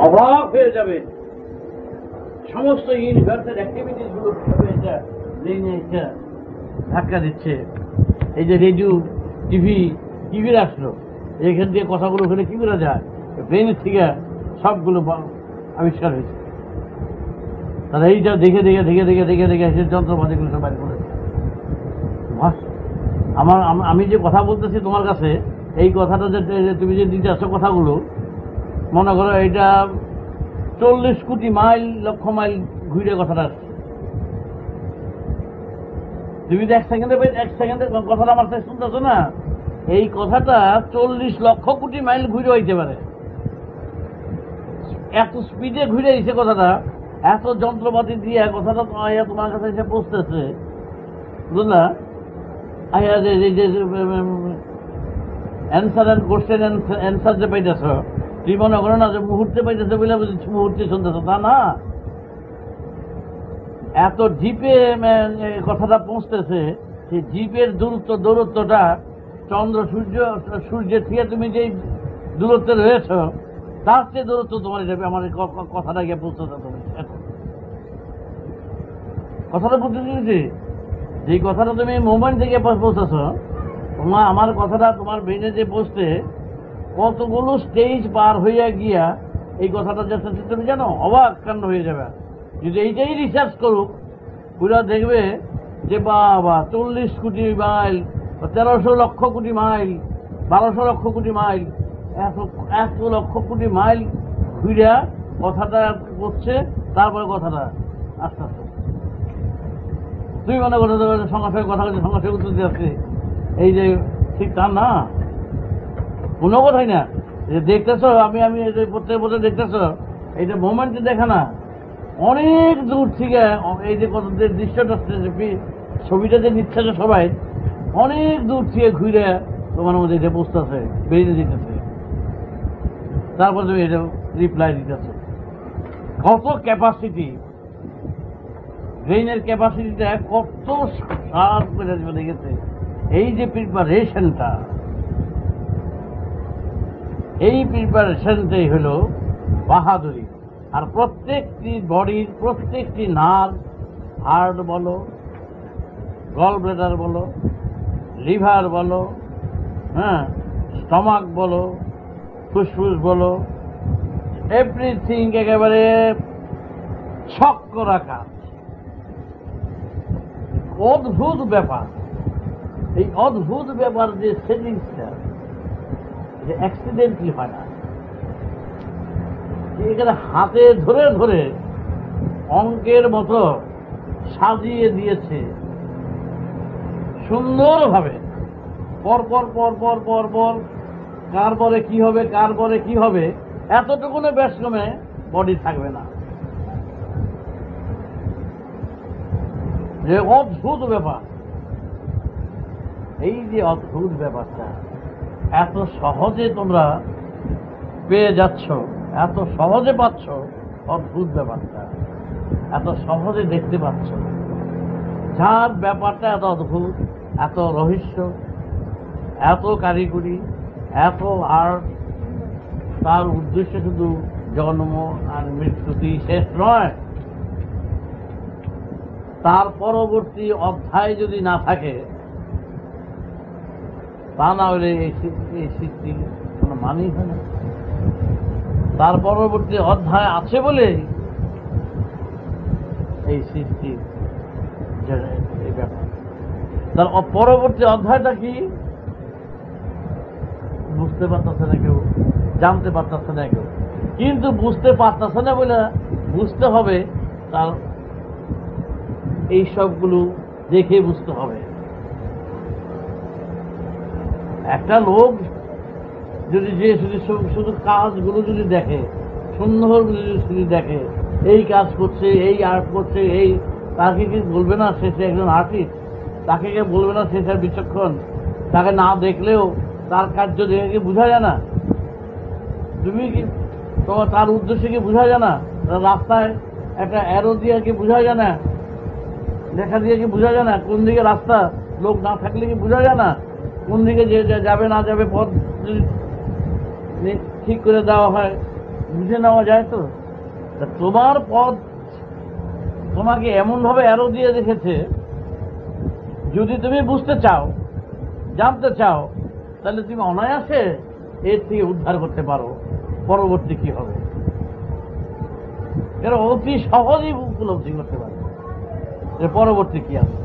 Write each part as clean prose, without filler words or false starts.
অবাক হয়ে যাবে সমস্ত ইউনিভার্সাল অ্যাক্টিভিটিস গুলো এটা ব্রেইনে এটা ধাক্কা দিচ্ছে। এই যে রেডিও টিভি আসলো, এখান দিয়ে কথাগুলো ওখানে কি করে যায়, ব্রেইনের থেকে সবগুলো আবিষ্কার হয়েছে। তারা এইটা দেখে দেখে দেখে দেখে দেখে দেখে এসে যন্ত্রপাতিগুলো সব বাইরে করেছে। আমি যে কথা বলতেছি তোমার কাছে, এই কথাটা যে তুমি যে দিতে আসছো কথাগুলো, মনে করো এটা 40 কোটি মাইল লক্ষ মাইল ঘুরে কথাটা আসছে। তুমি তো এক সেকেন্ডে কথাটা আমার কাছে শুনতেছো না, এই কথাটা 40 লক্ষ কোটি মাইল ঘুরে হইতে পারে। এত স্পিডে ঘুরে দিছে কথাটা, এত যন্ত্রপাতি দিয়ে কথাটা তোমার কাছে এসে পৌঁছতেছে, বুঝলা? অ্যান্সার অ্যান্ড কোশ্চেন অ্যান্সার যে পাইতেছ, তুমি মনে করো না যে মুহূর্তে পাইতেছে বলে বুঝছি মুহূর্তে শুনতেছ, তা না। এত জিপে কথাটা পৌঁছতেছে, সেই জিপের দূরত্বটা সূর্যের থেকে তুমি যেই দূরত্বে রয়েছ তার চেয়ে দূরত্ব তোমার যাবে আমার কথাটা গিয়ে পৌঁছতে। তুমি কথাটা বুঝতে পেরেছি, যেই কথাটা তুমি মোমেন্ট থেকে পৌঁছাছ, আমার কথাটা তোমার ব্রেনে যে পৌঁছতে কতগুলো স্টেজ পার হইয়া গিয়া এই কথাটা যাচ্ছে তুমি জানো, অবাক কাণ্ড হয়ে যাবে। যদি এইটাই রিসার্চ করুক, পুরা দেখবে যে বাবা 40 কোটি mile, 1300 lakh crore mile, 1200 lakh crore mile, এত লক্ষ কোটি মাইল ঘুরিয়া কথাটা করছে। তারপরে কথাটা আস্তে আস্তে তুমি মনে করতে সঙ্গে সঙ্গে কথা বলছে, সঙ্গে সঙ্গে উত্তর দিচ্ছে, এই যে ঠিক তা না, কোনো কথাই না। যে দেখতেছ আমি প্রত্যেক বছর দেখতেছ, এইটা মোমেন্টে দেখা না, অনেক দূর থেকে এই যে কত দৃশ্যটা ছবিটা যে নিচ্ছে সবাই অনেক দূর থেকে ঘুরে তোমার মধ্যে এটা বুঝতেছে, বেরিয়ে দিতেছে, তারপর তুমি এটা রিপ্লাই দিতেছে। কত ক্যাপাসিটি, ব্রেইনের ক্যাপাসিটিটা কত সার করে চলে গেছে। এই যে প্রিপারেশনটা, এই প্রিপারেশনটাই হলো বাহাদুরি। আর প্রত্যেকটি বডির প্রত্যেকটি নার্ভ, হার্ট বলো, গল ব্লাডার বলো, লিভার বলো, হ্যাঁ, স্টমাক বলো, ফুসফুস বলো, এভরিথিং একেবারে ছক করা কাজ। অদ্ভুত ব্যাপার, এই অদ্ভুত ব্যাপার যে সেটিংসটা অ্যাক্সিডেন্টলি হয় না। এখানে হাতে ধরে ধরে অঙ্কের মতো সাজিয়ে দিয়েছে সুন্দরভাবে, পরপর পরপর পরপর, কার পরে কি হবে, কার পরে কি হবে, এতটুকুনে ব্যস্তমে বডি থাকবে না। যে অদ্ভুত ব্যাপার, এই যে অদ্ভুত ব্যাপারটা এত সহজে তোমরা পেয়ে যাচ্ছ, এত সহজে পাচ্ছ, অদ্ভুত ব্যাপারটা এত সহজে দেখতে পাচ্ছ, যার ব্যাপারটা এত অদ্ভুত, এত রহস্য, এত কারিগরি, এত আর্ট, তার উদ্দেশ্য শুধু জন্ম আর মৃত্যুটি শেষ নয়, তার পরবর্তী অধ্যায় যদি না থাকে, তা না হলে এই সৃষ্টি কোনো মানেই হয় না। তার পরবর্তী অধ্যায় আছে বলে এই সৃষ্টি, এই ব্যাপার। তার পরবর্তী অধ্যায়টা কি বুঝতে পারতেছে না কেউ, জানতে পারতেছে না কেউ, কিন্তু বুঝতে পারতেছে না বলে বুঝতে হবে, তার এই সবগুলো দেখে বুঝতে হবে। একটা লোক যদি যে শুধু কাজগুলো যদি দেখে, সুন্দর যদি দেখে, এই কাজ করছে, এই আর্ট করছে, এই, তাকে কি বলবে না সে একজন আর্টিস্ট? তাকে কে বলবে না সে তার বিচক্ষণ? তাকে না দেখলেও তার কার্য দেখে কি বোঝা যায় না? তুমি কি তোমার তার উদ্দেশ্যে কি বোঝা যায় না? রাস্তায় একটা অ্যারো দিয়ে কি বোঝা যায় না? লেখা দিয়ে কি বোঝা যায় না কোন দিকে রাস্তা? লোক না থাকলে কি বোঝা যায় না কোন দিকে যে যাবে না যাবে? পথ ঠিক করে দেওয়া হয়, বুঝে নেওয়া যায় তো। তা তোমার পথ তোমাকে এমনভাবে অ্যারো দিয়ে রেখেছে, যদি তুমি বুঝতে চাও, জানতে চাও, তাহলে তুমি অনায়াসে এর থেকে উদ্ধার করতে পারো পরবর্তী কি হবে। এরা অতি সহজেই উপলব্ধি করতে পারে যে পরবর্তী কি আছে।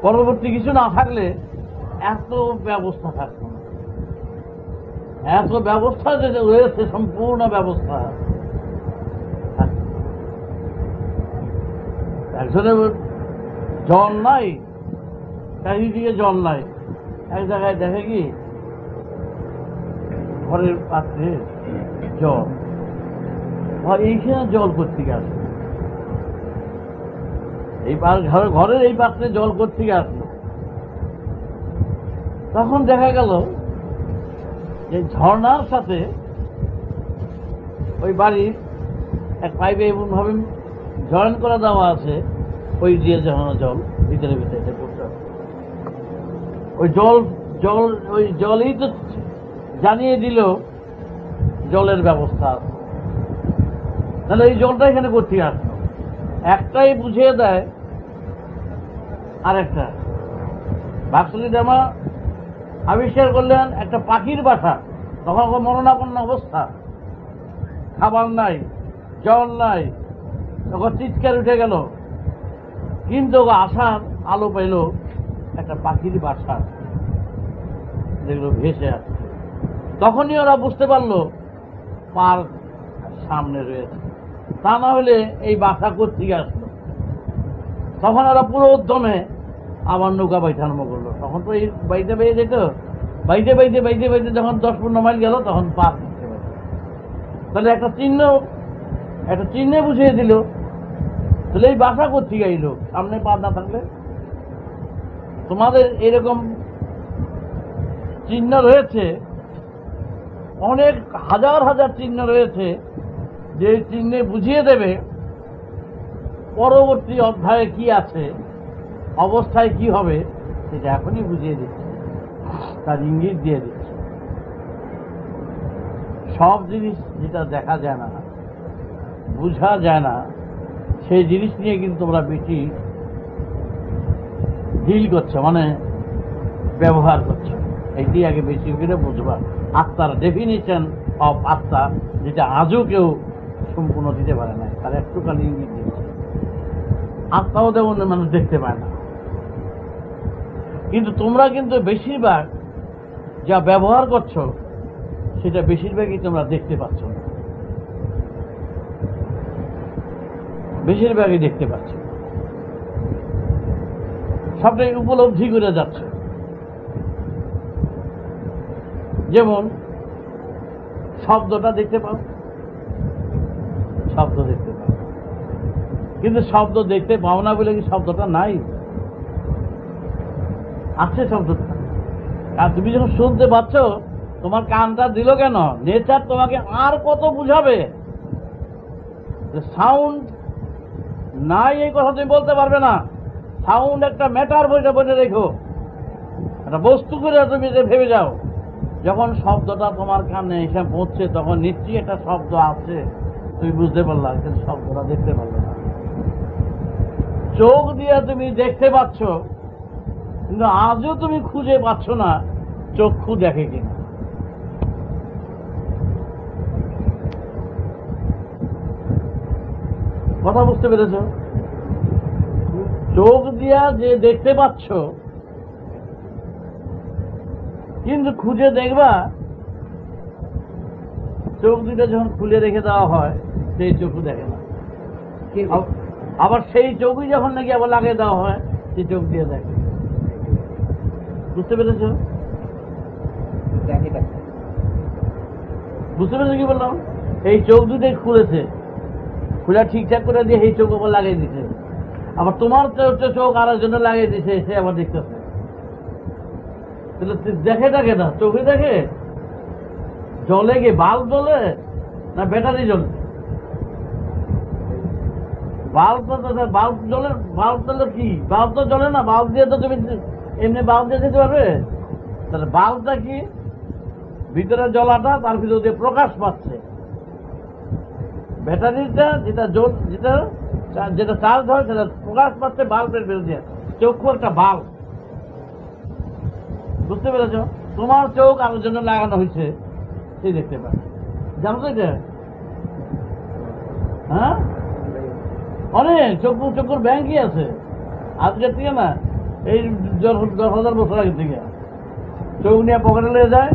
পরবর্তী কিছু না থাকলে এত ব্যবস্থা থাকতো না। এত ব্যবস্থা যে রয়েছে, সম্পূর্ণ ব্যবস্থা। একজনের জল নাই, চারিদিকে জল নাই, এক জায়গায় দেখে কি ঘরের পাত্রে জল, এইখানে জল কোত্থেকে আসে, এই ঘরের এই পাত্রে জল কোত্থেকে আসলো। তখন দেখা গেল যে ঝর্ণার সাথে ওই বাড়ির এক পাইপে এমনভাবে জয়েন করা দেওয়া আছে, ওই দিয়ে ঝর্ণা জল ভিতরে ভিতরে পড়তে হবে। ওই ওই জলই তো জানিয়ে দিল জলের ব্যবস্থা আছে। তাহলে এই জলটা এখানে করতে আসলো, একটাই বুঝিয়ে দেয় আরেকটা। বাক্সলি ডামা আবিষ্কার করলেন একটা পাখির বাসা, তখন মরণাপন্ন অবস্থা, খাবার নাই, জল নাই, তখন চিৎকার উঠে গেল। কিন্তু আসার আলো পেল একটা পাখির বাসা, যেগুলো ভেসে আসছে। তখনই ওরা বুঝতে পারলো পার সামনে রয়েছে, তা না হলে এই বাসা কোত্থেকে আসলো। তখন ওরা পুরো উদ্যমে আবার নৌকা বাইতে আরম্ভ করলো। তখন তো এই বাইতে বেয়ে যেত, বাইতে বাইতে বাইতে বাইতে যখন 10-15 মাইল গেল তখন পার করতে পারে। তাহলে একটা চিহ্নে বুঝিয়ে দিল। তাহলে এই বাসা কোত্থেকে আইলো সামনে পার না থাকলে। তোমাদের এরকম চিহ্ন রয়েছে, অনেক হাজার হাজার চিহ্ন রয়েছে, যে চিহ্নে বুঝিয়ে দেবে পরবর্তী অধ্যায়ে কি আছে, অবস্থায় কি হবে, সেটা এখনই বুঝিয়ে দিচ্ছে, তার ইঙ্গিত দিয়ে দিচ্ছে। সব জিনিস যেটা দেখা যায় না, বুঝা যায় না, সেই জিনিস নিয়ে কিন্তু তোমরা বেশি ডিল করছো, মানে ব্যবহার করছো। এটি আগে বেশি করে বুঝবা। আত্মার ডেফিনিশন অফ আত্মা, যেটা আজও কেউ সম্পূর্ণ দিতে পারে না, তার একটুখানি ইঙ্গিত দিচ্ছে। আত্মাও তেমন মানুষ দেখতে পায় না, কিন্তু তোমরা কিন্তু বেশিরভাগ যা ব্যবহার করছো সেটা বেশিরভাগই তোমরা দেখতে পাচ্ছ না, বেশিরভাগই দেখতে পাচ্ছ, সবটাই উপলব্ধি করে যাচ্ছে। যেমন শব্দটা দেখতে পাও, শব্দ দেখতে পাও, কিন্তু শব্দ দেখতে পাও না বলে কি শব্দটা নাই? আছে শব্দটা। আর তুমি যখন শুনতে পাচ্ছ, তোমার কানটা দিল কেন? নেচার তোমাকে আর কত বুঝাবে যে সাউন্ড নাই, এই কথা তুমি বলতে পারবে না। সাউন্ড একটা ম্যাটার বইটা বলে রেখো, একটা বস্তু করে তুমি যে ভেবে যাও। যখন শব্দটা তোমার কানে এসে পৌঁছছে, তখন নিশ্চয়ই একটা শব্দ আছে, তুমি বুঝতে পারলা, কিন্তু শব্দটা দেখতে পারলে না। চোখ দিয়ে তুমি দেখতে পাচ্ছ, কিন্তু আজও তুমি খুঁজে পাচ্ছ না চক্ষু দেখে কিনা। কথা বুঝতে পেরেছ? চোখ দিয়া যে দেখতে পাচ্ছ, কিন্তু খুঁজে দেখবা, চোখ দুটা যখন খুলে রেখে দেওয়া হয়, সেই চোখও দেখে না। আবার সেই চোখই যখন নাকি আবার লাগিয়ে দেওয়া হয়, সেই চোখ দিয়ে দেখে। বুঝতে পেরেছ? বুঝতে পেরেছ কি বললাম? এই চোখ দুটোই খুলেছে, খুলে ঠিকঠাক করে দিয়ে এই চোখ আবার লাগিয়ে দিছে। আবার তোমার চোখ আর একজনে লাগিয়ে দিছে, সে আবার দেখতেছে। দেখে দেখে না, চোখে দেখে। জলে কি বাল্ব জ্বলে না ব্যাটারি জ্বলে? বাল্ব জ্বলে। বাল্ব জ্বলে কি? বাল্ব তো জ্বলে না। বাল্ব দিয়ে তো তুমি এমনি বাল্ব দিয়ে যেতে পারবে? তাহলে বাল্বটা কি? ভিতরে জ্বলাটা তার ভিতর দিয়ে প্রকাশ পাচ্ছে। ব্যাটারিটা যেটা যেটা চার্জ হয় সেটা প্রকাশ পাচ্ছে বাল্বের বিরুদ্ধে। চক্ষু একটা বাল্ব, বুঝতে পেরেছ? তোমার চোখ আলোর জন্য লাগানো হয়েছে, সে দেখতে পাবে। জানো তো এটা? হ্যাঁ, অনেক চক্ষুর ব্যাংকই আছে আজকের থেকে না, এই 10,000 বছর আগের থেকে। চোখ নিয়ে পকেটে লেগে যায়,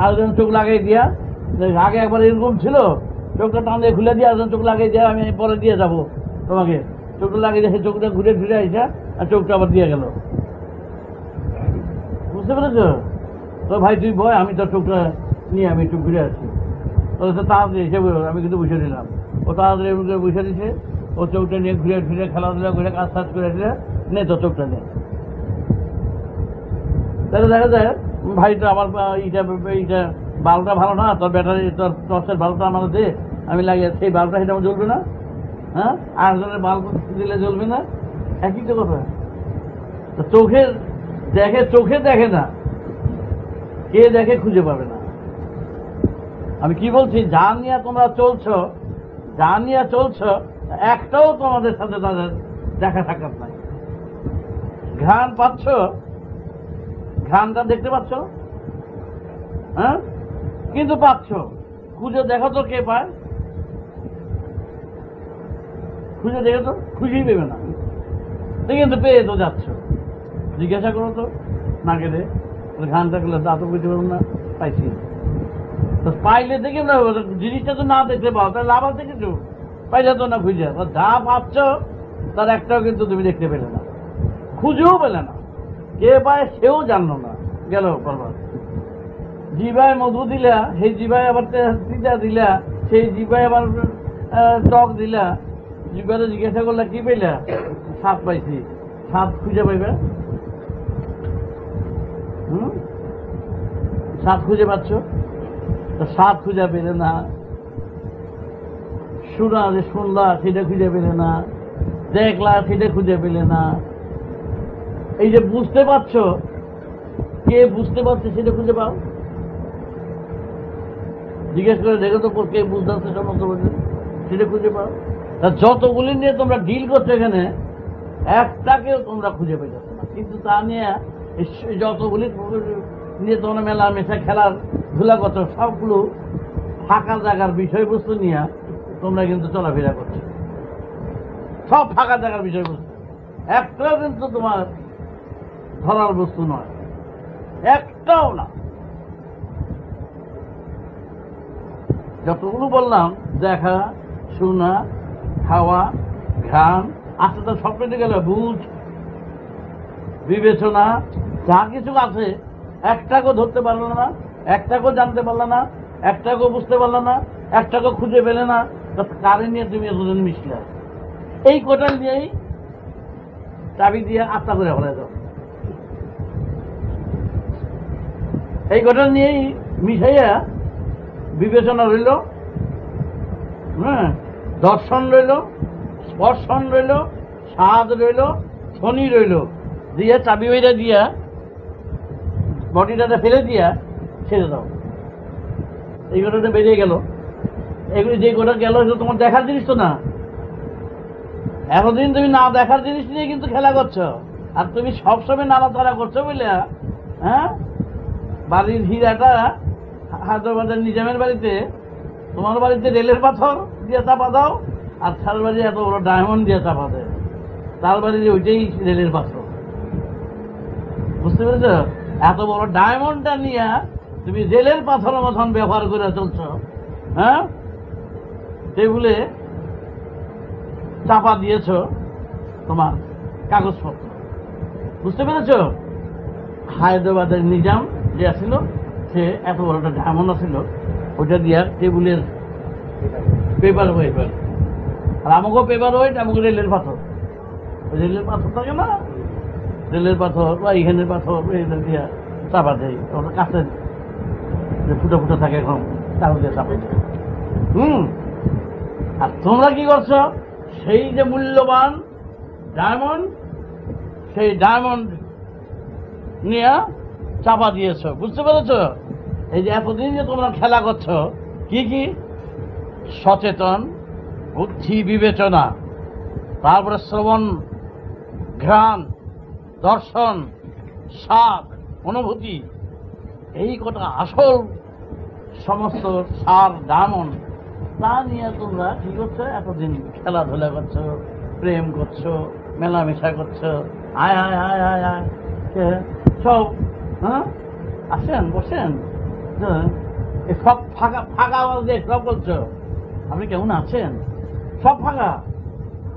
আর চোখ লাগাই দিয়া, আগে একবার এরকম ছিল, চোখটা টান দিয়ে খুলে দিয়ে চোখ লাগিয়ে দিয়ে আমি পরে দিয়ে যাবো তোমাকে, চোখটা লাগিয়ে দিয়ে চোখটা ঘুরে ফিরে আসা আর চোখটা আবার দিয়ে গেল। বুঝতে পেরেছ? তো ভাই তুই বয়, আমি তোর চোখটা নিয়ে আমি একটু ঘুরে আসছি। তো তাড়াতাড়ি এসে আমি কিন্তু বুঝে নিলাম। ও তাড়াতাড়ি বুঝে দিচ্ছে, ও চোখটা নিয়ে ঘুরে ফিরে খেলাধুলা করে কাজ টাজ করে দিলে নে তোর চোখটা নে। তাহলে দেখা যায় ভাইটা আমার এইটা বাল্বটা ভালো না, তোর ব্যাটারি তোর টর্চের বাল্বটা আমার দে, আমি লাগিয়ে সেই বাল্বটা সেটা আমার জ্বলবে না। হ্যাঁ, আর জনের বাল্ব দিলে জ্বলবে না, একই তো কথা। চোখে দেখে না, কে দেখে খুঁজে পাবে না। আমি কি বলছি, যা নিয়ে তোমরা চলছ একটাও তোমাদের সাথে তাদের দেখা সাক্ষাৎ নাই। ঘ্রাণ পাচ্ছ, ঘ্রাণটা দেখতে পাচ্ছ, হ্যাঁ, কিন্তু পাচ্ছ, খুঁজে দেখো তো কে পায়, খুঁজে দেখো তো, খুঁজেই পেবে না, কিন্তু পেয়ে তো যাচ্ছ। জিজ্ঞাসা করো তো না কেটে ঘ্রাণটা করলে তা তো বুঝতে পারবো না, পাইছি তো পাইলে দেখে না, জিনিসটা তো না দেখতে পাও তাহলে লাভ আছে কিছু? পাইলে তো না খুঁজে, যা পাচ্ছ তার একটাও কিন্তু তুমি দেখতে পেলে না, খুঁজেও পেলে না, কে পায় সেও জানলো না, গেল পরবার। জিভায় মধু দিলা, সেই জিভায় আবার তিতা দিলা, সেই জিভায় আবার টক দিলা, জিভাতে জিজ্ঞাসা করলা কি পেলা? স্বাদ পাইছি, স্বাদ খুঁজে পাইবে? স্বাদ খুঁজে পাচ্ছ? স্বাদ খুঁজে পেলে না, শুনলা সেটা খুঁজে পেলে না, দেখলা সেটা খুঁজে পেলে না, এই যে বুঝতে পারছ, কে বুঝতে পারছে সেটা খুঁজে পাও। জিজ্ঞেস করে দেখো তো কে বুঝতে পারছে সমস্ত সেটা খুঁজে পাও। যতগুলি নিয়ে তোমরা ডিল করছো এখানে, একটাকেও তোমরা খুঁজে পেয়েছ না, কিন্তু তা নিয়ে যতগুলি নিয়ে তোমরা মেলা মেশা খেলার ধুলা করছো, সবগুলো ফাঁকা জায়গার বিষয়বস্তু নিয়ে তোমরা কিন্তু চলাফেরা করছো, সব ফাঁকা জায়গার বিষয়বস্তু, একটাও কিন্তু তোমার ধরার বস্তু নয়, একটাও না। যতগুলো বললাম, দেখা, শোনা, খাওয়া, ঘ্রাণ, আস্তে তো সব পেটে গেল, বুঝ, বিবেচনা, যা কিছু আছে একটাকেও ধরতে পারল না, একটাকেও জানতে পারল না, একটাকেও বুঝতে পারল না, একটাকেও খুঁজে পেলে না। কারে নিয়ে তুমি এতদিন মিশলে? এই কোটাল নিয়েই চাবি দিয়ে আত্মা করে ফেলে দাও, এই কোটাল নিয়েই মিশাইয়া বিবেচনা রইল, হ্যাঁ, দর্শন রইল, স্পর্শন রইল, স্বাদ রইল, ধ্বনি রইল, দিয়ে চাবি ওইটা দিয়া বডিটাতে ফেলে দিয়া ছেড়ে দাও। এই গোটাটা বেরিয়ে গেল, এগুলি যে গোটা গেল সেগুলো তোমার দেখার জিনিস তো না। এতদিন তুমি না দেখার জিনিস নিয়ে কিন্তু খেলা করছো, আর তুমি সবসময় নাড়াচাড়া করছো বুঝলে। হ্যাঁ, বাড়ির হীরাটা হায়দ্রাবাদের নিজামের বাড়িতে, তোমার বাড়িতে রেলের পাথর দিয়ে চাপা দাও, আর তার বাড়ি এত বড় ডায়মন্ড দিয়ে চাপা দেয়, তার বাড়িতে ওইটাই রেলের পাথর। বুঝতে পেরেছ? এত বড় ডায়মন্ডটা নিয়ে তুমি রেলের পাথরের মতন ব্যবহার করে চলছ। হ্যাঁ, টেবিলে চাপা দিয়েছ তোমার কাগজপত্র। বুঝতে পেরেছ? হায়দ্রাবাদের নিজাম যে আসছিল, সে এত বড় একটা ডায়মন্ড আসছিল, ওইটা দিয়া টেবিলের পেপার ওয়েট, আর আমাকেও পেপার ওয়েট, আমাকে রেলের পাথর, ওই রেলের পাথর থাকে না, রেলের পাথর বা এইখানের পাথর দিয়া চাপা দেয়, ওটা কাছের ফুটো ফুটো থাকে, এখন কাগজে চাপা দেয়। আর তোমরা কি করছো? সেই যে মূল্যবান ডায়মন্ড, সেই ডায়মন্ড নিয়ে চাপা দিয়েছ। বুঝতে পেরেছ? এই যে এতদিন যে তোমরা খেলা করছো, কি কি? সচেতন, বুদ্ধি, বিবেচনা, তারপরে শ্রবণ, ঘ্রাণ, দর্শন, স্বাদ, অনুভূতি, এই কটা আসল সমস্ত সার দামন, তা নিয়ে তোমরা কি করছো? এতদিন খেলাধুলা করছো, প্রেম করছো, মেলামেশা করছো, আয় আয় আয় আয় আয় সব। হ্যাঁ, আসেন, বসেন। এই সব ফাঁকা ফাঁকা আওয়াজ দিয়ে সব বলছো। আপনি কেমন আছেন? সব ফাঁকা।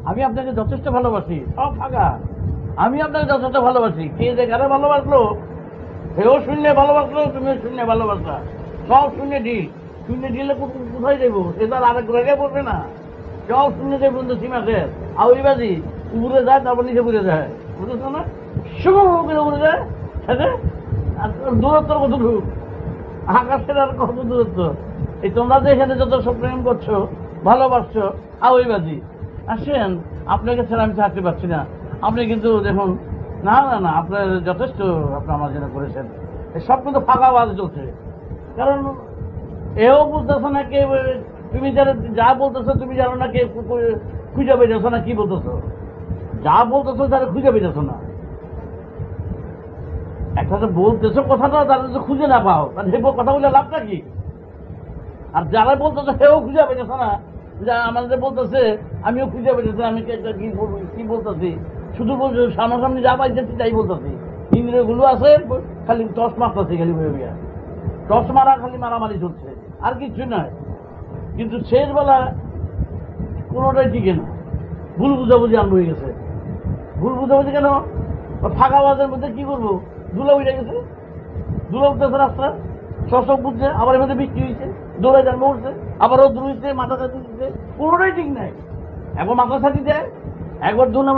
আমি আপনাকে যথেষ্ট ভালোবাসি, সব ফাঁকা। আমি আপনাকে যথেষ্ট ভালোবাসি। কে যে কারে ভালোবাসলো, সেও শূন্য ভালোবাসলো, তুমিও শূন্য ভালোবাসা, সব শূন্য ঢিল। শূন্য ঢিলে কোথায় দেবো? সে তার আরেক জায়গায় পড়বে না। সব শূন্য দেব বন্ধু সীমাসের আউরিবাজি উপরে যায়, তারপর নিচে পড়ে যায়, বুঝেছো না? শুভ উপরে যায়, সেটা দূরত্ব কত ঢুক, আকাশের আর কত দূরত্ব। এই তোমরা যে এখানে যত সব প্রেম করছো, ভালোবাসছো, আউরিবাজি। আসেন, আপনাকে ছাড়া আমি থাকতে পারছি না। আপনি কিন্তু দেখুন, না না না, আপনার যথেষ্ট আপনি আমার জন্য করেছেন। সব কিন্তু ফাঁকা আওয়াজ চলছে। কারণ এও বুঝতেছো না কে, তুমি যারা যা বলতেছো তুমি জানো না, কে খুঁজে পেয়েছো না কি বলতেছো। যা বলতেছো তারা খুঁজে পেয়েছো না। একটা তো বলতেছো কথাটা, তারা যদি খুঁজে না পাও, তাহলে সে কথা বলে লাভটা কি? আর যারা বলতেছো সেও খুঁজে পেয়েছো না, যা আমাদের বলতেছে আমিও খুঁজে পেয়েছি, আমি কি বলতেছি, শুধু বলছো সামনাসামনি যা পাইতেছি তাই বলতেছি। ইন্দ্রিয়গুলো আছে খালি টস মারতেছে, খালি বইয়া টস মারা, খালি মারামারি চলছে, আর কিছু নয়। কিন্তু শেষ বেলা কোনোটাই টিকে না। ভুল বুঝাবুঝি আরম্ভ হয়ে গেছে। ভুল বুঝাবুঝি কেন? ফাঁকা আওয়াজের মধ্যে কি করবো? ধুলো উঠে গেছে, ধুলো উঠতেছে রাস্তা, সব বুঝছে। আবার এর মধ্যে বৃষ্টি হয়েছে, দৌড়ে জন্ম উঠছে, আবার রোদ উঠছে, মাথা ছাতি দিচ্ছে, কোনোটাই ঠিক নাই। একবার মাথা ছাতি দেয়, একবার ধুলো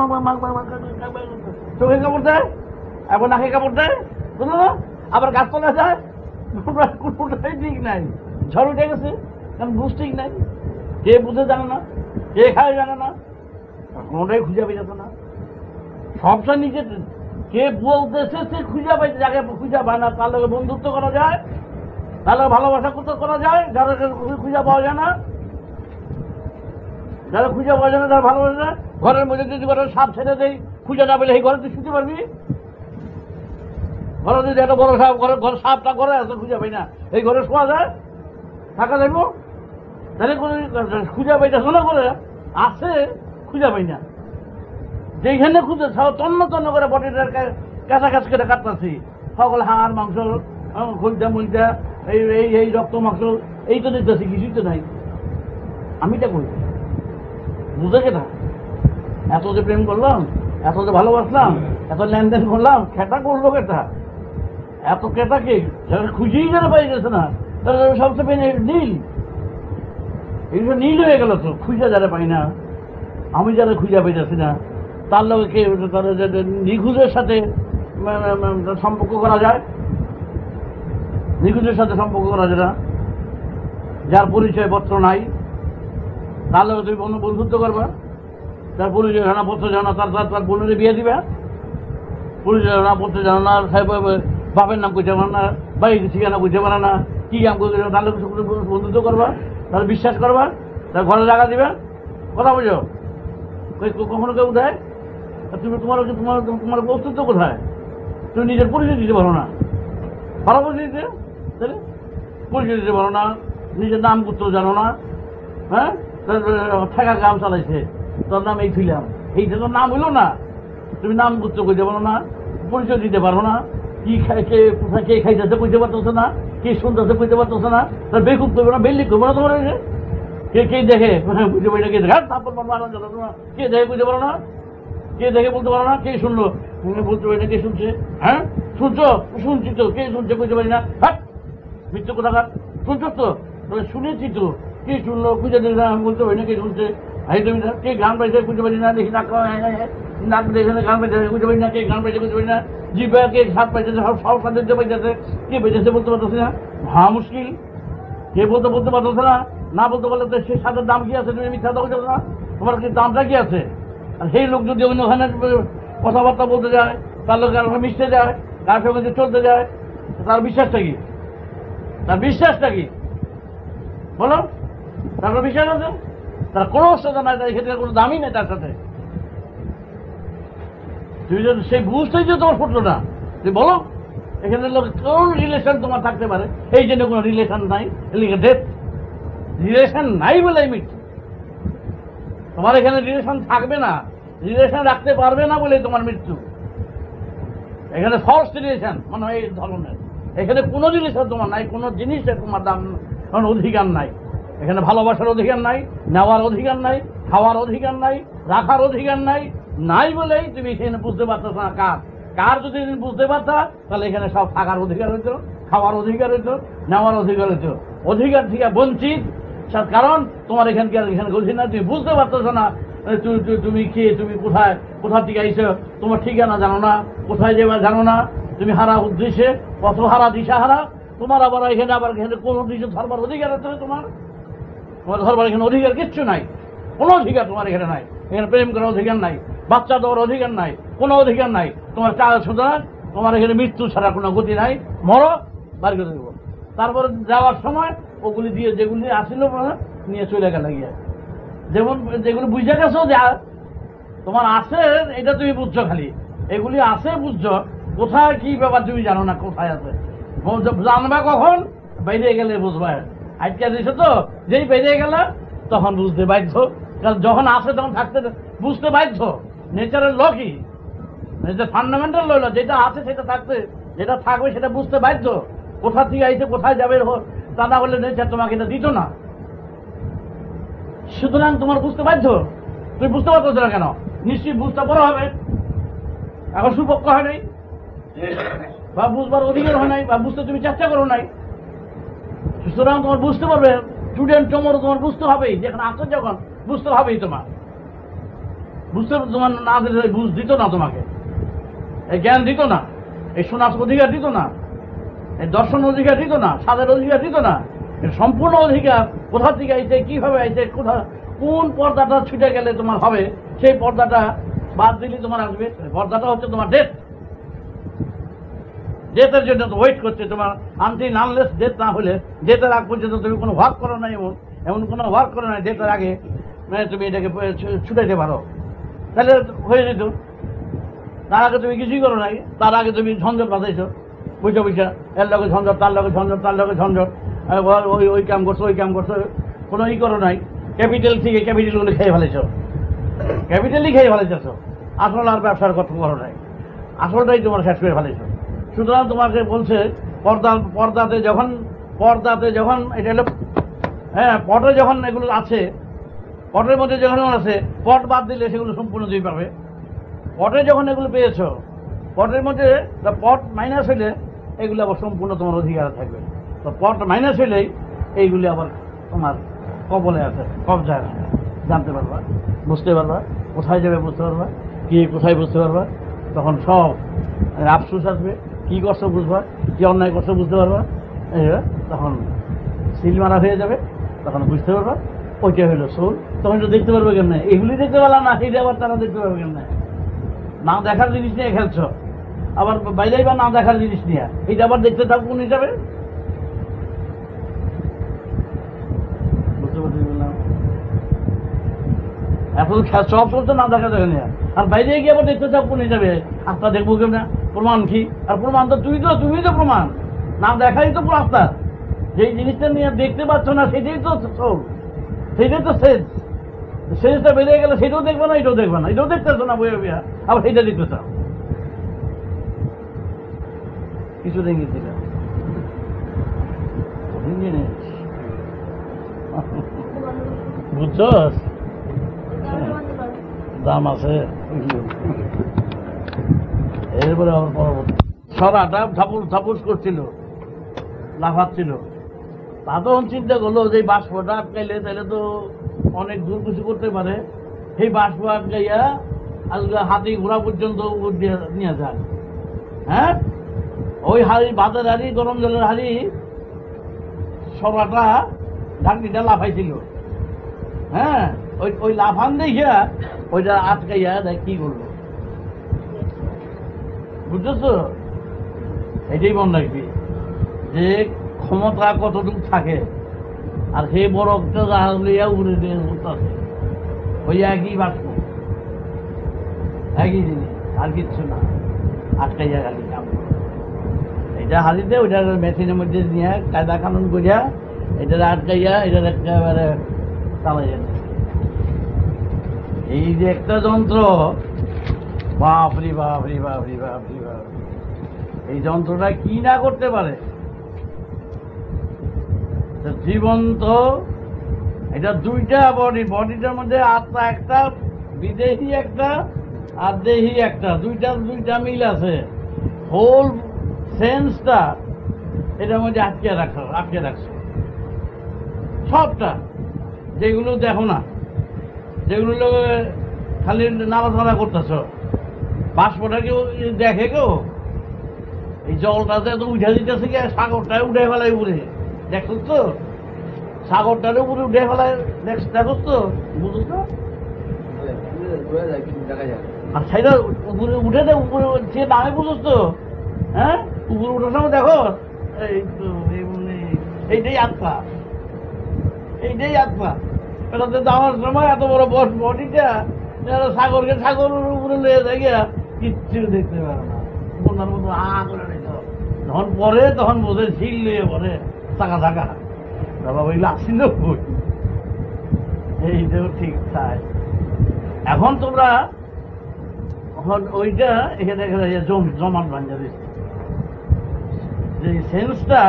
চোখে কাপড় দেয়, একবার নাকে কাপড় দেয়, বুঝলো না? আবার গাছতলা যায়, কোনোটাই ঠিক নাই। ঝড় উঠে গেছে, কারণ বুঝ ঠিক নাই। কে বুঝে জানে না, কে খায় জানে না, কোনোটাই খুঁজে পেয়ে যেত না। সবসময় নিজে কে বলতেছে সে খুঁজে পাইছে, যাকে খুঁজে পায় না তার লোকের বন্ধুত্ব করা যায়, তার লোক ভালোবাসা করা যায়। যারা খুঁজে পাওয়া যায় না, যারা খুঁজে পাওয়া যায় না, তারা ভালোবাসা। ঘরের মধ্যে যদি ঘরে সাপ ছেড়ে দেয়, খুঁজে না পেলে এই ঘরে তুই শুতে পারবি? ঘরে যদি একটা বড় সাপ, ঘর সাপটা ঘরে আছে, খুঁজে পাই না, এই ঘরে শোয়া যায়, থাকা যাইব? তাহলে খুঁজে পাইতেছ না, করে আছে, খুঁজে পাই না। যেখানে খুঁজে তন্ন তন্ন করে বটিটার কাছাকাছি করে কাটতেছি, সকল হাড় মাংস, খৈটা মইটা, এই রক্ত মাংস, এই তো দেখতেছি, কিছুই তো নাই। আমিটা করি বুঝে কেটা? এত যে প্রেম করলাম, এত যে ভালোবাসলাম, এত লেনদেন করলাম, খেটা করলো কেটা? এত কেটাকে যারা খুঁজেই যারা পাই গেছে না, তারা সবচেয়ে নীল, এইগুলো নীল হয়ে গেল তো। খুঁজে যারা পাই না, আমি যারা খুঁজে পাইতেছি না, তার লোক কে নিখুঁজের সাথে সম্পর্ক করা যায়? নিখুঁজের সাথে সম্পর্ক করা যায় না। যার পরিচয় পত্র নাই, তার লোক তুমি বন্ধুত্ব করবা। তার পরিচয় জানা, পত্র জানা, তার বোনের বিয়ে দিবে। পরিচয় জানা, পত্র জানা না, বাপের নাম কইতে পারে না, বাড়ির ঠিকানা কইতে পারে না, কি কাম করতে, তার লোক বন্ধুত্ব করবা, তার বিশ্বাস করবা, তার ঘরে জায়গা দিবে। কথা বুঝো? কখনো কেউ দেয়? তুমি তোমার অস্তিত্ব কোথায়? তুমি নিজের পরিচয় দিতে পারো না। ভালো পরিচয় দিতে, তাহলে পরিচয় দিতে পারো না, নিজের নাম গোত্র জানো না। হ্যাঁ, ঠেকা কাম চালাইছে, তোর নাম এই ছিলাম, এইটা তোর নাম হইল না। তুমি নাম গোত্র কইতে পারো না, পরিচয় দিতে পারো না, কি খাই, কে কোথায় কে খাইতেছে কইতে পারতেছে না, কে শুনতেছে কইতে পারতেছে না, তার বেকুব করবে না, বেল্লি করবো না। তোমার কে কে দেখে বুঝতে পারি না, কে দেখে তারপর কে দেখে বুঝতে পারো না, কে দেখে বলতে পারো না, কে শুনলো বলতে পারি না, কে শুনছে? হ্যাঁ, শুনছো? শুনছি তো, কে শুনছে বুঝতে পারি না। হ্যাঁ, মিথ্য কোথাকার, শুনছো তো? শুনেছি তো, কে শুনলো খুঁজে দিল না, বলতে পারি না কে শুনছে। কে গান পাইছে বুঝতে পারি না, দেখি নাক দেখে গান পাইছে বুঝতে পারি না, কে গান পাইছে বুঝতে পারি না, জিভে কে স্বাদ পাইছে, সব সাহায্য পাইতেছে, কে বেঁচেছে বলতে পারতেছে না। হ্যাঁ, মুশকিল। কে বলতে পারতেছে না, না বলতে পারলে তো সে স্বাদের দাম কি আছে? তুমি মিথ্যা দাও না, তোমার কি দামটা কি আছে? আর সেই লোক যদি ওখানে কথাবার্তা বলতে যায়, তার লোক কারোর মিশতে যায়, কার সঙ্গে চলতে যায়, তার বিশ্বাসটা কি? তার বিশ্বাসটা কি বলো? তার কোনো বিশ্বাস আছে? তার কোনো অস্ত্রতা নাই, তার ক্ষেত্রে কোনো দামই নেই তার সাথে। তুমি যদি সেই বুঝতেই যে তোমার ফুটলো না, তুমি বলো এখানে লোক কোন রিলেশন তোমার থাকতে পারে? এই জন্য কোনো রিলেশন নাই, ডেথ রিলেশন নাই বলে মৃত্যু। তোমার এখানে রিলেশন থাকবে না, রিলেশন রাখতে পারবে না বলে তোমার মৃত্যু। এখানে ফলস রিলেশন মানে এই ধরনের, এখানে কোনো রিলেশন তোমার নাই, কোনো জিনিসের তোমার দাম অধিকার নাই। এখানে ভালোবাসার অধিকার নাই, নেওয়ার অধিকার নাই, খাওয়ার অধিকার নাই, রাখার অধিকার নাই, নাই বলেই তুমি এখানে বুঝতে পারছো না কার। কার যদি তুমি বুঝতে পারতা তাহলে এখানে সব থাকার অধিকার হইতো, খাওয়ার অধিকার হইতো, নেওয়ার অধিকার হইতো। অধিকার থেকে বঞ্চিত, কারণ তোমার এখানকার এখানে বলছি না, তুমি বুঝতে পারতেছো না তুমি কে, তুমি কোথায়, কোথা থেকে আইছো, তোমার ঠিকানা জানো না, কোথায় যাবে জানো না, তুমি হারা উদ্দেশ্যে, পথ হারা, দিশা হারা। তোমার আবার এখানে কোন দিশে ধরবার অধিকার আছে তোমার? তোমার ধরবার এখানে অধিকার কিচ্ছু নাই, কোনো অধিকার তোমার এখানে নাই। এখানে প্রেম করার অধিকার নাই, বাচ্চা দেওয়ার অধিকার নাই, কোনো অধিকার নাই তোমার। সুতরাং তোমার এখানে মৃত্যু ছাড়া কোনো গতি নাই, মরো, বাড়ি করে দেবো। তারপরে যাওয়ার সময় ওগুলি দিয়ে যেগুলি আসিল নিয়ে চলে গেল গিয়ে, যেমন যেগুলো বুঝে গেছো যে তোমার আছে, এটা তুমি বুঝছো, খালি এগুলি আছে বুঝছো, কোথায় কি ব্যাপার তুমি জানো না কোথায় আছে। জানবা কখন? বাইরে গেলে বুঝবা। আজকে দিছো তো, যেই বাইরে গেল তখন বুঝতে বাধ্য, কারণ যখন আসে তখন থাকতে বুঝতে বাধ্য। নেচারের ল কি, নেচার ফান্ডামেন্টাল ল, যেটা আছে সেটা থাকতে, যেটা থাকবে সেটা বুঝতে বাধ্য। কোথা থেকে আইছে কোথায় যাবে তা না হলে নেচার তোমাকে এটা দিত না। সুতরাং তোমার বুঝতে বাধ্য। তুমি বুঝতে পারছো না কেন? নিশ্চয়ই বুঝতে বড় হবে, এখন সুপক্ষ হয় নাই, বা বুঝবার অধিকার হয় নাই, বা বুঝতে তুমি চেষ্টা করো নাই। সুতরাং তোমার বুঝতে পারবে, স্টুডেন্ট তোমার তোমার বুঝতে হবেই, যেখানে আসো যখন বুঝতে হবেই তোমার। বুঝতে তোমার না দিলে বুঝ দিত না তোমাকে, এই জ্ঞান দিত না, এই শোনার অধিকার দিত না, এই দর্শন অধিকার দিত না, স্বাদের অধিকার দিত না। এর সম্পূর্ণ অধিকার কোথা থেকে আইছে, কিভাবে আইছে, কোথা কোন পর্দাটা ছুটে গেলে তোমার হবে, সেই পর্দাটা বাদ দিলে তোমার আসবে। পর্দাটা হচ্ছে তোমার ডেথ। ডেথের জন্য তো ওয়েট করছে তোমার, আনটিল আনলেস ডেথ না হলে, ডেথের আগ পর্যন্ত তুমি কোনো ওয়ার্ক করো না, এমন কোনো ওয়ার্ক করো না ডেথের আগে তুমি এটাকে ছুটাইতে পারো, তাহলে হয়ে যেত। তার আগে তুমি কিছুই করো নাই, তার আগে তুমি ঝঞ্ঝট বাঁধাইছো, বুঝছো বুঝছো, এর লগে ঝঞ্ঝট, তার লগে ঝঞ্ঝট, তার লগে ঝঞ্ঝট, ওই কাম করছো, ওই কাম করছো, কোনো ই করো নাই। ক্যাপিটাল থেকে ক্যাপিটালগুলো খেয়ে ফেলেছ, ক্যাপিটালই খেয়ে ফেলেছ, আসল আর ব্যবসার কথা করো নাই, আসলটাই তোমার শেষ করে ফেলেছ। সুতরাং তোমাকে বলছে পর্দাতে যখন এটা হলো, হ্যাঁ, পটে যখন এগুলো আছে, পটের মধ্যে যখন আছে, পট বাদ দিলে সেগুলো সম্পূর্ণ তুমি পাবে। পটে যখন এগুলো পেয়েছো, পটের মধ্যে পট মাইনাস হইলে এগুলো আবার সম্পূর্ণ তোমার অধিকার থাকবে। তো পট মাইনাস হইলেই এইগুলি আবার তোমার কবলে আছে, কবজায় আছে, জানতে পারবা, বুঝতে পারবা, কোথায় যাবে বুঝতে পারবা, কি কোথায় বুঝতে পারবা। তখন সব আফসোস আসবে, কি করছো বুঝবা, কি অন্যায় করছো বুঝতে পারবা, তখন সিল মারা হয়ে যাবে, তখন বুঝতে পারবা ওইটা হইলো সোল। তখন তো দেখতে পারবে কেমনে, এগুলি দেখতে পারলাম না, এটা আবার তারা দেখতে পারবে কেমনে? না দেখার জিনিস নিয়ে খেলছো, আবার বাইরেই বা না দেখার জিনিস নিয়ে, এইটা আবার দেখতে থাকবো কোন হিসাবে? বুঝতে পারছি বললাম, এখন সব চলছে না দেখা যাবে না, আর বাইরে গিয়ে আবার দেখতে থাকবো কোন হিসাবে? আত্মা দেখবো কেমনে? প্রমাণ কি? আর প্রমাণ তো তুমি তো প্রমাণ, না দেখাই তো আত্মা। যেই জিনিসটা নিয়ে দেখতে পাচ্ছ না সেটাই তো সোল, সেটাই তো শেষটা বেরিয়ে গেলে সেটাও দেখবে না, এটাও দেখবে না, এটাও দেখতেছো না বইয়া বইয়া, আবার সেইটা দেখতে চাও। কিছু দেখেছিলাম বুঝছো, দাম আছে। এরপরে আবার পরবর্তী সরাটা ঝাপুস করছিল, লাফাচ্ছিল। তা তখন চিন্তা করলো যে বাষ্পটা আটকাইলে তাহলে তো অনেক দূর কিছু করতে পারে, সেই বাষ্প আটকাইয়া আজকে হাতি ঘোড়া পর্যন্ত নিয়ে যায়। হ্যাঁ, ওই হাড়ি, ভাতের হাড়ি, গরম জলের হাড়ি, সরাটা ঢাকনিটা লাফাইছিল। হ্যাঁ, ওই লাফান দেখিয়া ওইটা আটকাইয়া দেখ কি করলো, বুঝতেছ? এটাই মনে রাখবি যে ক্ষমতা কতটুকু থাকে, আর সেই বরফটা জাহাজ লইয়া উড়ে দিয়ে উঠতেছে, ওই একই বাষ্প, একই জিনিস, আর কিচ্ছু না, আটকাইয়া খালি কাম। এটা হারিতে ওইটার মেশিনের মধ্যে নিয়ে কায়দা কানুন করিয়া এটা আটকাইয়া এটার একেবারে চালাইয়া। এই যে একটা যন্ত্র, বাপরি বাপরি বাপরি বাপরি বাপ, এই যন্ত্রটা কি না করতে পারে। জীবন্ত এটা দুইটা বডি, বডিটার মধ্যে আত্মা একটা, বিদেহী একটা আর দেহী একটা, দুইটা মিল আছে। হোল সেন্সটা এটার মধ্যে আটকে রাখছে সবটা, যেগুলো দেখো না, যেগুলো খালি নাড়াচাড়া করতেছ, বাষ্পটা কেউ দেখে কেউ? এই জলটাতে তো উঠে দিতেছে কি, সাগরটায় উঠে ফেলায় উপরে, দেখছো তো? সাগরটার উপরে উঠে ফেলায় দেখো তো, বুঝো তো? আর সেটা উপরে উঠে দেয়, উপরে সে নামে বুঝোস তো? হ্যাঁ, উপরে উঠার সময় দেখো, এই তো এইটাই আত্মা, এইটাই আত্মা। এটাতে যাওয়ার সময় এত বড় বডিটা সাগর উপরে লয়ে যায় গিয়া কিচ্ছু দেখতে পারে না, বন্যার মতো করে নিত। যখন পরে তখন বোঝে ঝিল লইয়ে পরে চাকা চাকা, বাবা ওই লাগছিল এইটাও ঠিক তাই। এখন তোমরা ওইটা এখানে জমাট বান্ধা দিচ্ছে, যে সেন্সটা,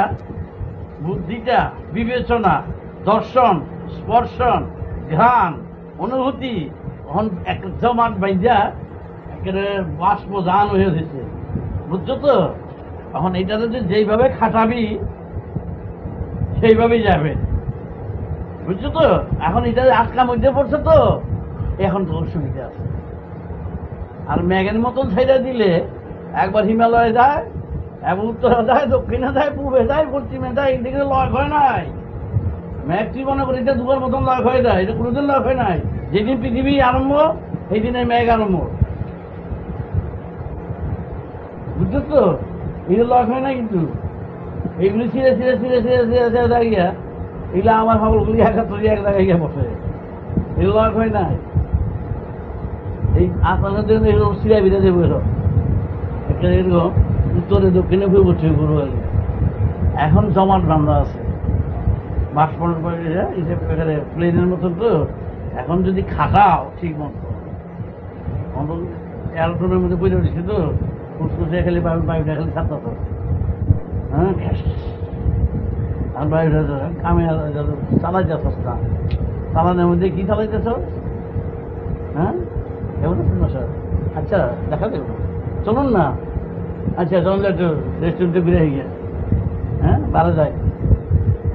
বুদ্ধিটা, বিবেচনা, দর্শন, স্পর্শন, ঘ্রাণ, অনুভূতি এখন এক জমাট বাইজা একেবারে বাষ্প জান হয়ে দিচ্ছে, বুঝছো তো? এখন এটা যদি যেইভাবে খাটাবি সেইভাবেই যাবে, বুঝছো তো? এখন এটা আটকা মধ্যে পড়ছে তো, এখন তোর সুবিধা আছে। আর ম্যাগের মতন ছাইড়া দিলে একবার হিমালয়ে যায়, এবং উত্তরে যায়, দক্ষিণে যায়, পূর্বে যায়, পশ্চিমে যায়, এদিকে লয় হয় নাই। ম্যাগ তুই মনে করি এটা দুবার মতন লয় হয়ে যায়, এটা কোনোদিন লয় হয় নাই। যেদিন পৃথিবী আরম্ভ সেই দিনে ম্যাগ আরম্ভ, বুঝছো তো? এগুলো লয় হয় না, কিন্তু এইগুলি ছিঁড়ে ছিঁড়ে ছিঁড়ে ছিঁড়ে ছিঁড়ে ছিঁড়ে দাঁড়িয়ে এগুলো আমার সকলগুলি একাত্তরে এক জায়গায় গিয়ে বসে, এগুলো লয় হয় নাই। এই আপনাদের জন্য এগুলো সিরাই বিদে দেবো, এসব একটা এরকম উত্তরে দক্ষিণে ঘুরে বসছে গুরু। এখন জমাট বান্ধা আছে বাষ্পনের এখানে প্লেনের মতন তো। এখন যদি খাটাও ঠিক মতো, এয়ারোপ্লেনের মধ্যে বইতে উঠেছে তো, ফুসফুসে খালি বায়ুটা খালি ছাড়তে তো, হ্যাঁ, আর বায়ুটা আমি চালাই যাচ্ছ না, চালানোর মধ্যে কি চালাইতেছ? হ্যাঁ, কেমন আছেন না স্যার? আচ্ছা, দেখা দেব, চলুন না। আচ্ছা, চলুন একটু রেস্টুরেন্টে ঘুরে গিয়ে, হ্যাঁ, ভালো যায়,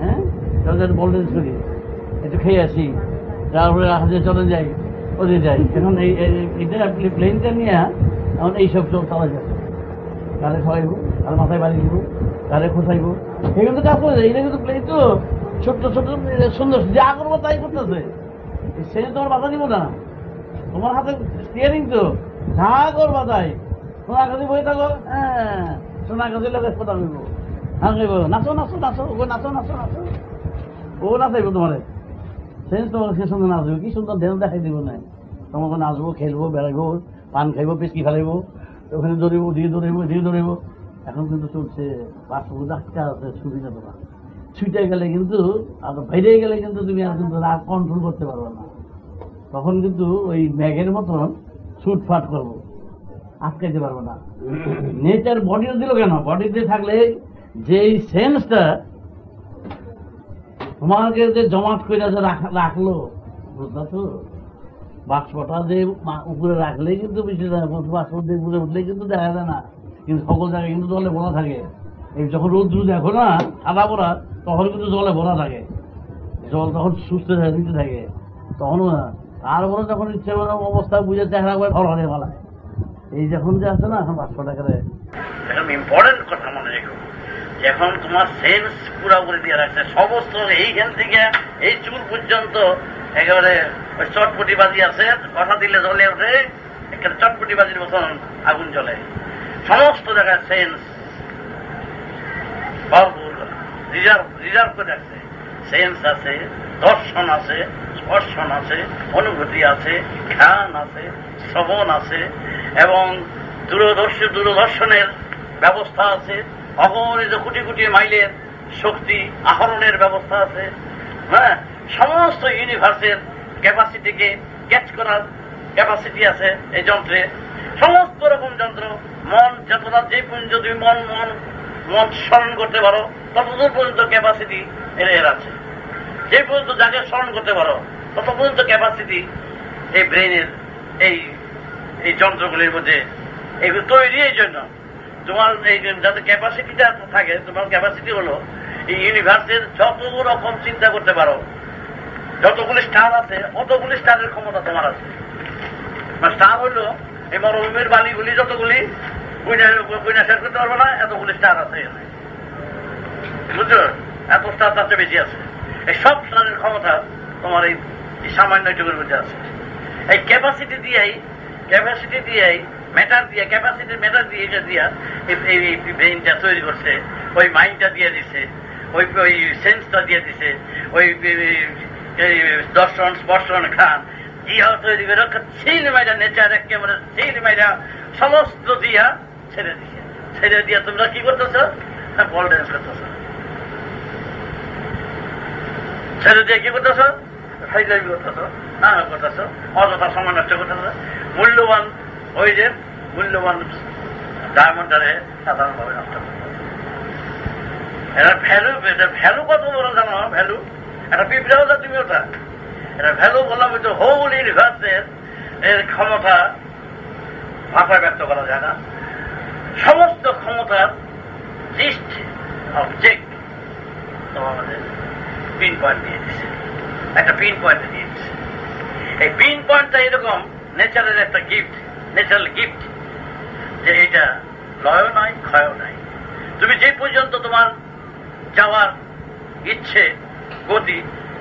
হ্যাঁ, চলুন একটু বল ড্রিঙ্কস করি, একটু খেয়ে আসি, তারপরে হাতে চলে যাই, ওদের যাই। এখন এইটা প্লেনটা নিয়ে এখন এইসব চোখ চালা যাচ্ছে, গাড়ি সরাইব, আর মাথায় বাড়ি দিব, গাড়ি খোঁচাইব, এগুলো তো কাজ করে যায়। এটা কিন্তু প্লেন তো ছোট্ট ছোট্ট সুন্দর, যা করবো তাই করতেছে, সে তোমার বাধা দিব না, তোমার হাতে স্টিয়ারিং তো, যা করবা তাই। সোনাগাছি বই থাকো, হ্যাঁ, সোনাগাছি লোকের কথা বলব, হ্যাঁ, কইব নাচো নাচো নাচো, ও নাচো নাচো নাচো, ও নাচাইব তোমার, সে তোমার সে সুন্দর নাচবে, কি সুন্দর ধ্যান দেখাই দিব না, তোমাকে নাচবো, খেলবো, বেড়াইবো, পান খাইবো, পিচকি ফেলাইবো, ওখানে দৌড়িব, দিয়ে দৌড়াইব, দিয়ে দৌড়াইব। এখন কিন্তু চলছে বাষ্প ডাক্তার আছে, সুবিধা তোমার ছুটে গেলে কিন্তু, আর বাইরে গেলে কিন্তু তুমি আর কিন্তু রাগ কন্ট্রোল করতে পারবে না, তখন কিন্তু ওই ম্যাগের মতন ছুটফাট করবো, আটকাইতে পারবো না। নেচার বডিও দিল কেন? বডিতে থাকলে যেই সেন্সটা তোমাকে যে জমাট করে যে রাখলো, বুঝলা তো? বাষ্পটা যে উপরে রাখলেই কিন্তু বেশি বাষ্প দিয়ে উপরে উঠলেই কিন্তু দেখা যায় না, কিন্তু সকল জায়গায় কিন্তু জলে ভরা থাকে। এই যখন রোদ্র দেখো না আধা ভরা, তখন কিন্তু জলে ভরা থাকে, জল তখন সুস্থ দিতে থাকে, তখনও না। তারপরে যখন ইচ্ছে করে অবস্থা বুঝে চেহারা করে ফল হয়ে ফেলায়। এই যখন যে আছে না এখন বাষ্পটা করে, এখন ইম্পর্টেন্ট কথা মনে রেখো, এখন তোমার সেন্স পুরাপুরি দিয়ে রাখছে, সমস্ত এইখান থেকে এই চুল পর্যন্ত একেবারে ওই চটপটি বাজি আছে, কথা দিলে জ্বলে ওঠে, একেবারে চটপটি বাজির মতন আগুন জ্বলে, সমস্ত জায়গায় সেন্স ভরপুর। রিজার্ভ করে রাখছে। সেন্স আছে, দর্শন আছে, স্পর্শন আছে, অনুভূতি আছে, জ্ঞান আছে, শ্রবণ আছে, এবং দূরদর্শনের ব্যবস্থা আছে, অগণিত কোটি কোটি মাইলের শক্তি আহরণের ব্যবস্থা আছে। হ্যাঁ, সমস্ত ইউনিভার্সের ক্যাপাসিটিকে ক্যাচ করার ক্যাপাসিটি আছে এই যন্ত্রে। সমস্ত রকম যন্ত্র, মন যতটা, যে পর্যন্ত তুমি মন স্মরণ করতে পারো ততদূর পর্যন্ত ক্যাপাসিটি এর আছে। যে পর্যন্ত যাকে স্মরণ করতে পারো তত পর্যন্ত ক্যাপাসিটি এই ব্রেনের এই যন্ত্রগুলির মধ্যে এগুলো তৈরি। এই জন্য তোমার এই যাতে ক্যাপাসিটিটা থাকে, তোমার ক্যাপাসিটি হলো এই ইউনিভার্সের যত রকম চিন্তা করতে পারো, যতগুলি স্টার আছে অতগুলি স্টারের ক্ষমতা তোমার আছে। স্টার হইলো এই মরুভূমির বালিগুলি যতগুলি বুঝা শেষ করতে পারবো না, এতগুলি স্টার আছে এখানে, বুঝছো? এত স্টার তার চেয়ে বেশি আছে। এই সব স্টারের ক্ষমতা তোমার এই সামান্য যুগের মধ্যে আছে। এই ক্যাপাসিটি দিয়েই ম্যাটার দিয়ে, ক্যাপাসিটির ম্যাটার দিয়ে এটা দিয়া এই ব্রেইনটা তৈরি করছে, ওই মাইন্ডটা দিয়ে দিছে, ওই সেন্সটা দিয়ে দিছে, ওই দর্শন স্পর্শন খান দিয়া তৈরি করে সিনেমাইটা নেচার একেবারে সিনেমাইটা সমস্ত দিয়া ছেড়ে দিছে। ছেড়ে দিয়া তোমরা কি করতেছ? বল ড্যান্স করতেছ। ছেড়ে দিয়ে কি করতেছ? ফাইজলামি করতেছ, না করতেছ, অযথা সময় নষ্ট করতেছ। মূল্যবান ওই যে মূল্যবান ডায়মন্ডারে সাধারণভাবে নষ্ট করতেছ। এটা ভ্যালু কত বড় জানো? ভ্যালু একটা পিঁপড়াও যা তুমি ওটা, এটা ভ্যালু বললাম তো হোল ইউনিভার্সের এর ক্ষমতা ভাষায় ব্যক্ত করা যায় না। সমস্ত ক্ষমতার লিস্ট অবজেক্ট তোমাদের পিন পয়েন্ট দিয়ে দিচ্ছে, একটা পিন পয়েন্ট দিয়ে দিচ্ছে। এই পিন পয়েন্টটা এরকম নেচারের একটা গিফট, ন্যাচারাল গিফট, যে এটা লয়ও নাই ক্ষয়ও নাই। তুমি যে পর্যন্ত তোমার যাওয়ার ইচ্ছে গতি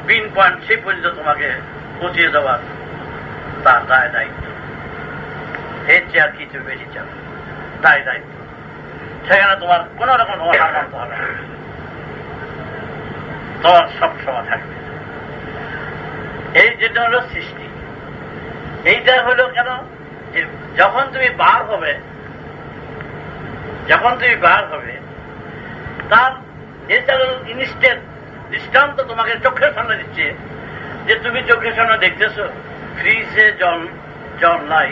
পিন পয়েন্ট সেই পর্যন্ত তোমাকে পৌঁছিয়ে দেওয়ার তার দায় দায়িত্ব। এর চেয়ে আর কিছু বেশি চাও দায় দায়িত্ব। সেখানে তোমার কোন রকম তোমার হার মানতে হবে না, তোমার সব সময় থাকবে। এই যেটা হলো সৃষ্টি, এইটা হলো কেন যে যখন তুমি বার হবে তার ন্যাচারাল ইনস্ট্যান্ট দৃষ্টান্ত তোমাকে চোখের সামনে দিচ্ছে। যে তুমি চোখের সামনে দেখতেছো ফ্রিজে জল নাই,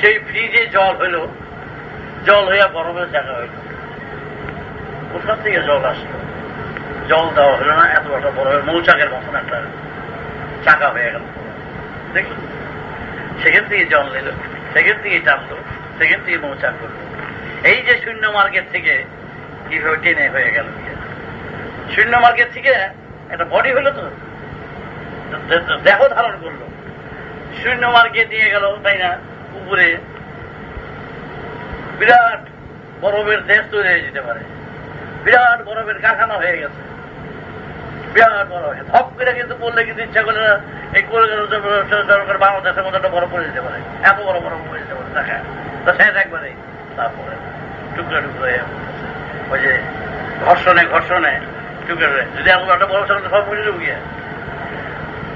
সেই ফ্রিজে জল হইয়া বরফের জায়গা হইল। কোথা থেকে জল আসলো? জল দেওয়া হলো না, এত বড় বরফের মৌচাকের মতন একটা চাকা হয়ে গেল, দেখলো? সেখান থেকে জল নিল, সেখান থেকে টানলো, সেখান থেকে মৌচাক করলো। এই যে শূন্য মার্গের থেকে কিভাবে টেনে হয়ে গেল, শূন্য মার্গের থেকে একটা বডি হলো, তো দেহ ধারণ করলো, শূন্য মার্গে দিয়ে গেল, তাই না? উপরে বিরাট বরফের দেশ তৈরি হয়ে যেতে পারে, বিরাট বরফের কারখানা হয়ে গেছে, বিরাট বরফ ধপ করে কিন্তু বললে কিন্তু ইচ্ছা করলে না এই বাংলাদেশের মধ্যে একটা বরফ পড়ে যেতে পারে, এত বড় বরফ পড়ে যেতে পারে, দেখা তো শেষ একবারে। তারপরে টুকরা টুকরো হয়ে ওই যে ঘর্ষণে টুকরে যদি এত একটা বরফ থাকলে সব পড়ে যাবো গিয়ে।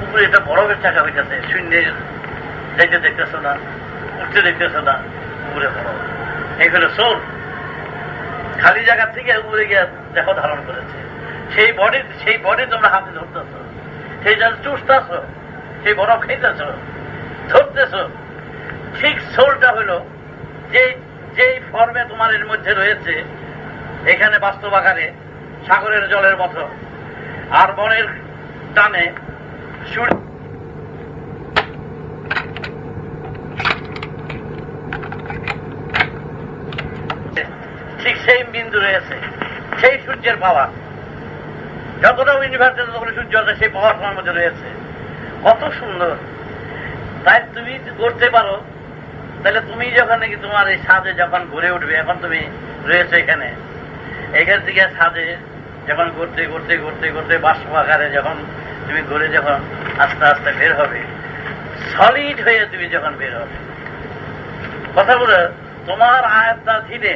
উপরে একটা বরফের চাকা হইতেছে, শূন্যে যাইতে দেখতেছো না, উঠতে দেখতেছো না, উপরে বরফ। এই হলো সোল, খালি জায়গা থেকে উপরে গিয়ে দেখো ধারণ করেছে। সেই বডি তোমরা হাতে ধরতেছ, সেই জল চুষতেছ, সেই বরফ খাইতেছ, ধরতেছ। ঠিক সোলটা হলো যেই ফর্মে তোমার এর মধ্যে রয়েছে, এখানে বাস্তব আকারে সাগরের জলের মতো, আর বনের টানে ঠিক সেই বিন্দু রয়েছে, সেই সূর্যের পাওয়ার যতটা ইউনিভার্সে যতগুলো সূর্য আছে সেই পাওয়ার তোমার মধ্যে রয়েছে। কত সুন্দর! তাই তুমি করতে পারো, তাহলে তুমি যখন নাকি তোমার এই ছাদে যখন ঘুরে উঠবে, এখন তুমি রয়েছে এখান থেকে ছাদে যখন ঘুরতে বাষ্প আকারে যখন তুমি ঘুরে যখন আস্তে আস্তে বের হবে, সলিড হয়ে তুমি যখন বের হবে, কথা বলে তোমার আয়ত্তা ধীরে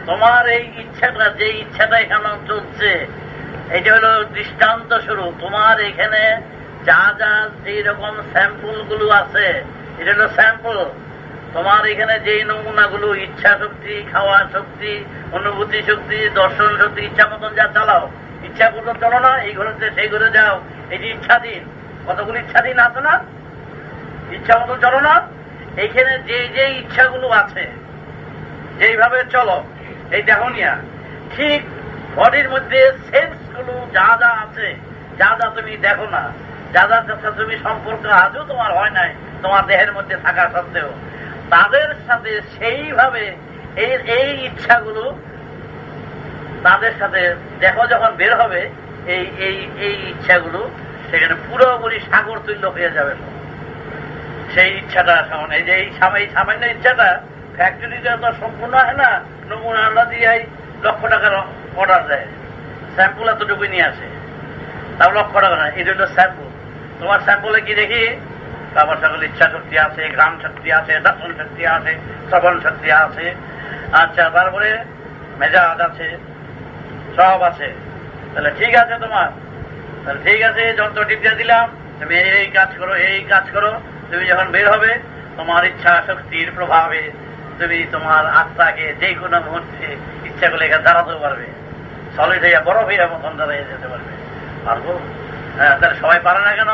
তোমার এই ইচ্ছাটা, যে ইচ্ছাটা এখানে চলছে, এটা হলো দৃষ্টান্ত স্বরূপ। তোমার এখানে যা যা যেই রকম স্যাম্পল গুলো আছে, এটা হলো স্যাম্পল। তোমার এখানে যেই নমুনাগুলো, ইচ্ছা শক্তি, খাওয়া শক্তি, অনুভূতি শক্তি, দর্শন শক্তি, ইচ্ছা মতন যা চালাও, ইচ্ছা মতন চলো না, এই ঘরেতে সেই ঘরে যাও, এটি ইচ্ছাধীন। কতগুলো ইচ্ছাধীন আছে না? ইচ্ছা মতন চলো না। এইখানে যে যে ইচ্ছাগুলো আছে, যেইভাবে চলো, এই দেখো নিয়া, ঠিক বডির মধ্যে সেন্স গুলো যা যা আছে, যা যা তুমি দেখো না, যা যা তুমি সম্পর্ক আজও তোমার হয় নাই তোমার দেহের মধ্যে থাকা সত্ত্বেও, তাদের সাথে সেইভাবে এই ইচ্ছাগুলো তাদের সাথে দেখো যখন বের হবে, এই ইচ্ছাগুলো সেখানে পুরোপুরি সাগর তুল্য হয়ে যাবে। সেই ইচ্ছাটা সমান, এই যে এই সামান্য ইচ্ছাটা ফ্যাক্টরিতে তো সম্পূর্ণ হয় না, নমুনা আল্লাহ দিয়ে লক্ষ টাকার অর্ডার দেয়, স্যাম্পল এতটুকু নিয়ে আসে, তাও লক্ষ টাকা না, এটা হলো স্যাম্পল। তোমার স্যাম্পলে কি দেখি? বাবার সকল ইচ্ছা শক্তি আছে, গ্রাম শক্তি আছে, দর্শন শক্তি আছে, শ্রবণ শক্তি আছে, আচ্ছা, তারপরে মেজাজ আছে, সব আছে। তাহলে ঠিক আছে তোমার, তাহলে ঠিক আছে, যন্ত্র টিপতে দিলাম, তুমি এই কাজ করো, এই কাজ করো। তুমি যখন বের হবে, তোমার ইচ্ছা শক্তির প্রভাবে তুমি তোমার আত্মাকে যে কোনো মুহূর্তে ইচ্ছা করলে এখানে দাঁড়াতেও পারবে, সলিড হইয়া বরফ হইয়া মতন দাঁড়িয়ে যেতে পারবে। পারবো? হ্যাঁ। তাহলে সবাই পারে না কেন?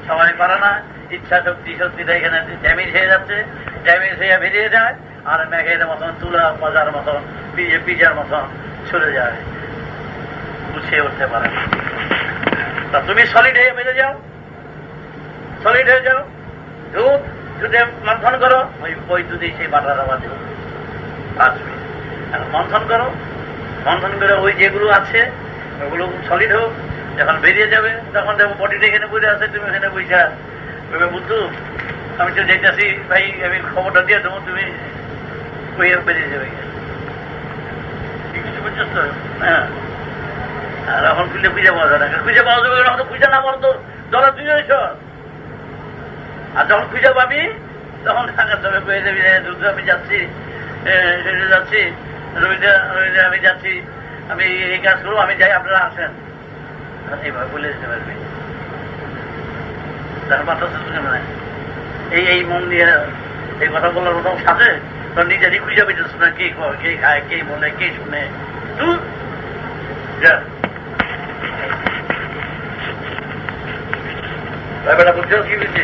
সবাই পারে না, ইচ্ছা শক্তিটা এখানে ড্যামেজ হয়ে যাচ্ছে, ড্যামেজ হইয়া বেরিয়ে যায়, আর মেঘের মতন, তুলা বাজার মতন, পিজার মতন ছুড়ে যায়, গুছিয়ে উঠতে পারে না। তা তুমি সলিড হয়ে বেরিয়ে যাও, সলিড হয়ে যাও, দুধে মন্থন করো, ওই দুধে সেই বাটার আবার আসবে, মন্থন করো, মন্থন করে ওই যেগুলো আছে ওগুলো সলিড হোক। যখন বেরিয়ে যাবে তখন দেখো বডিটা এখানে বসে আছে, তুমি এখানে বইসা বুঝছো আমি তো যেতেছি ভাই, আমি খবরটা দিয়ে দেবো, তুমি বেরিয়ে যাবে। বুঝছো তো? হ্যাঁ। আর এখন খুঁজে খুঁজে পাওয়া যায় না, খুঁজে পাওয়া যাবে না, খুঁজে না পারো তো জলে তুই আর যখন খুঁজে পাবি তখন থাকার যাবে, পেয়ে যাবি, দুধ আমি যাচ্ছি, যাচ্ছি, আমি যাচ্ছি, আমি এই কাজ করবো, আমি যাই, আপনারা আসেন, এইভাবে বলে দিতে পারবি। তার মাথা মানে এই মন দিয়ে এই কথা বলার মতো সাথে তোর নিজেরই খুঁজে পেতেছ না, কে কে খায়, কে বলে, কে শুনে, তুই ব্যাপারটা বুঝতে কি বুঝছি।